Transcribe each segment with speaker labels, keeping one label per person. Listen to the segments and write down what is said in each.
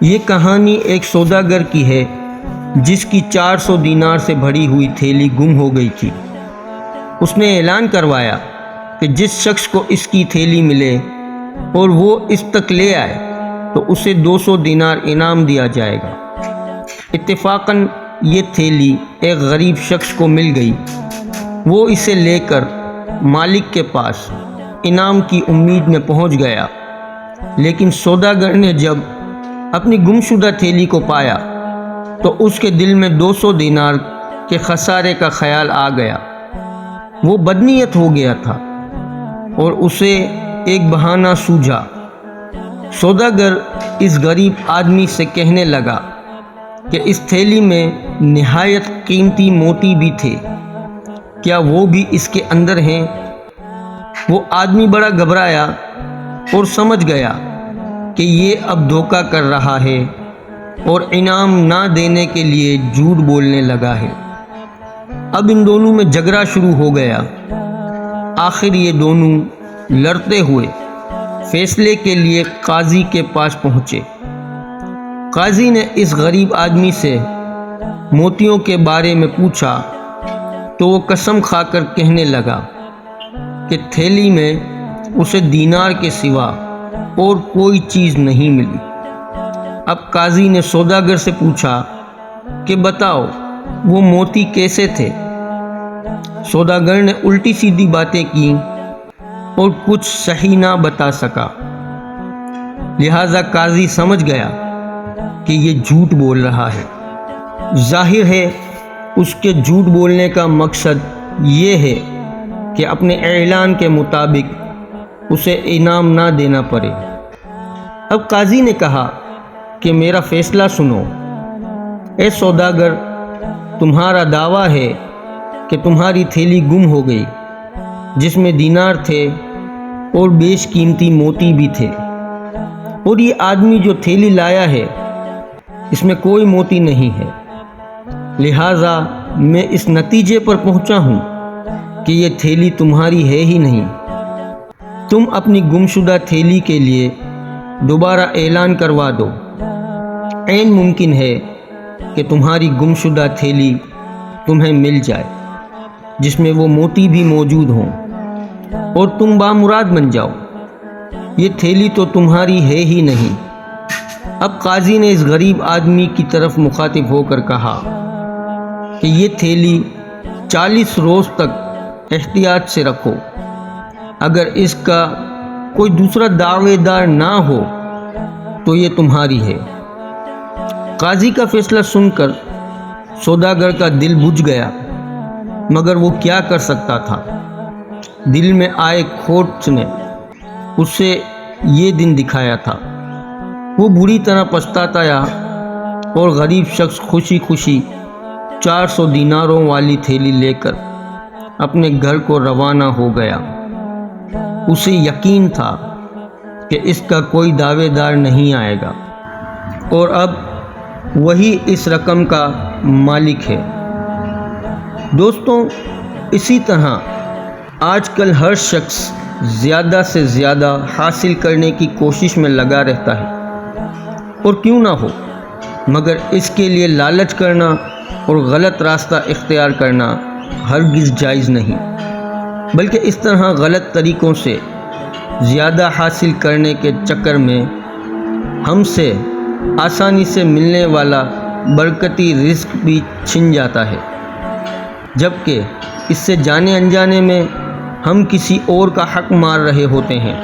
Speaker 1: یہ کہانی ایک سوداگر کی ہے جس کی 400 دینار سے بھری ہوئی تھیلی گم ہو گئی تھی۔ اس نے اعلان کروایا کہ جس شخص کو اس کی تھیلی ملے اور وہ اس تک لے آئے تو اسے 200 دینار انعام دیا جائے گا۔ اتفاقاً یہ تھیلی ایک غریب شخص کو مل گئی۔ وہ اسے لے کر مالک کے پاس انعام کی امید میں پہنچ گیا، لیکن سوداگر نے جب اپنی گمشدہ تھیلی کو پایا تو اس کے دل میں 200 دینار کے خسارے کا خیال آ گیا۔ وہ بدنیت ہو گیا تھا اور اسے ایک بہانہ سوجھا۔ سوداگر اس غریب آدمی سے کہنے لگا کہ اس تھیلی میں نہایت قیمتی موتی بھی تھے، کیا وہ بھی اس کے اندر ہیں؟ وہ آدمی بڑا گھبرایا اور سمجھ گیا کہ یہ اب دھوکہ کر رہا ہے اور انعام نہ دینے کے لیے جھوٹ بولنے لگا ہے۔ اب ان دونوں میں جھگڑا شروع ہو گیا۔ آخر یہ دونوں لڑتے ہوئے فیصلے کے لیے قاضی کے پاس پہنچے۔ قاضی نے اس غریب آدمی سے موتیوں کے بارے میں پوچھا تو وہ قسم کھا کر کہنے لگا کہ تھیلی میں اسے دینار کے سوا اور کوئی چیز نہیں ملی۔ اب قاضی نے سوداگر سے پوچھا کہ بتاؤ وہ موتی کیسے تھے؟ سوداگر نے الٹی سیدھی باتیں کی اور کچھ صحیح نہ بتا سکا، لہذا قاضی سمجھ گیا کہ یہ جھوٹ بول رہا ہے۔ ظاہر ہے اس کے جھوٹ بولنے کا مقصد یہ ہے کہ اپنے اعلان کے مطابق اسے انعام نہ دینا پڑے۔ اب قاضی نے کہا کہ میرا فیصلہ سنو۔ اے سوداگر، تمہارا دعویٰ ہے کہ تمہاری تھیلی گم ہو گئی جس میں دینار تھے اور بیش قیمتی موتی بھی تھے، اور یہ آدمی جو تھیلی لایا ہے اس میں کوئی موتی نہیں ہے، لہٰذا میں اس نتیجے پر پہنچا ہوں کہ یہ تھیلی تمہاری ہے ہی نہیں۔ تم اپنی گمشدہ تھیلی کے لیے دوبارہ اعلان کروا دو۔ عین ممکن ہے کہ تمہاری گمشدہ تھیلی تمہیں مل جائے جس میں وہ موتی بھی موجود ہوں اور تم بامراد بن جاؤ۔ یہ تھیلی تو تمہاری ہے ہی نہیں۔ اب قاضی نے اس غریب آدمی کی طرف مخاطب ہو کر کہا کہ یہ تھیلی 40 روز تک احتیاط سے رکھو، اگر اس کا کوئی دوسرا دعوے دار نہ ہو تو یہ تمہاری ہے۔ قاضی کا فیصلہ سن کر سوداگر کا دل بجھ گیا، مگر وہ کیا کر سکتا تھا؟ دل میں آئے کھوٹ نے اسے یہ دن دکھایا تھا۔ وہ بری طرح پچھتایا اور غریب شخص خوشی خوشی 400 دیناروں والی تھیلی لے کر اپنے گھر کو روانہ ہو گیا۔ اسے یقین تھا کہ اس کا کوئی دعوے دار نہیں آئے گا اور اب وہی اس رقم کا مالک ہے۔ دوستوں، اسی طرح آج کل ہر شخص زیادہ سے زیادہ حاصل کرنے کی کوشش میں لگا رہتا ہے، اور کیوں نہ ہو، مگر اس کے لیے لالچ کرنا اور غلط راستہ اختیار کرنا ہرگز جائز نہیں، بلکہ اس طرح غلط طریقوں سے زیادہ حاصل کرنے کے چکر میں ہم سے آسانی سے ملنے والا برکتی رزق بھی چھن جاتا ہے، جبکہ اس سے جانے انجانے میں ہم کسی اور کا حق مار رہے ہوتے ہیں،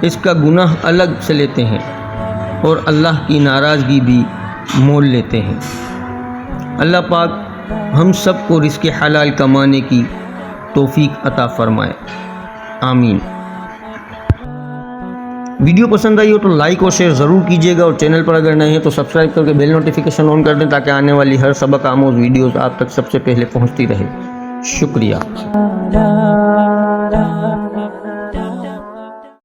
Speaker 1: اس کا گناہ الگ سے لیتے ہیں اور اللہ کی ناراضگی بھی مول لیتے ہیں۔ اللہ پاک ہم سب کو رزق حلال کمانے کی توفیق عطا فرمائے، آمین۔ ویڈیو پسند آئی ہو تو لائک اور شیئر ضرور کیجیے گا، اور چینل پر اگر نئے ہیں تو سبسکرائب کر کے بیل نوٹیفیکیشن آن کر دیں تاکہ آنے والی ہر سبق آموز ویڈیوز آپ تک سب سے پہلے پہنچتی رہے۔ شکریہ۔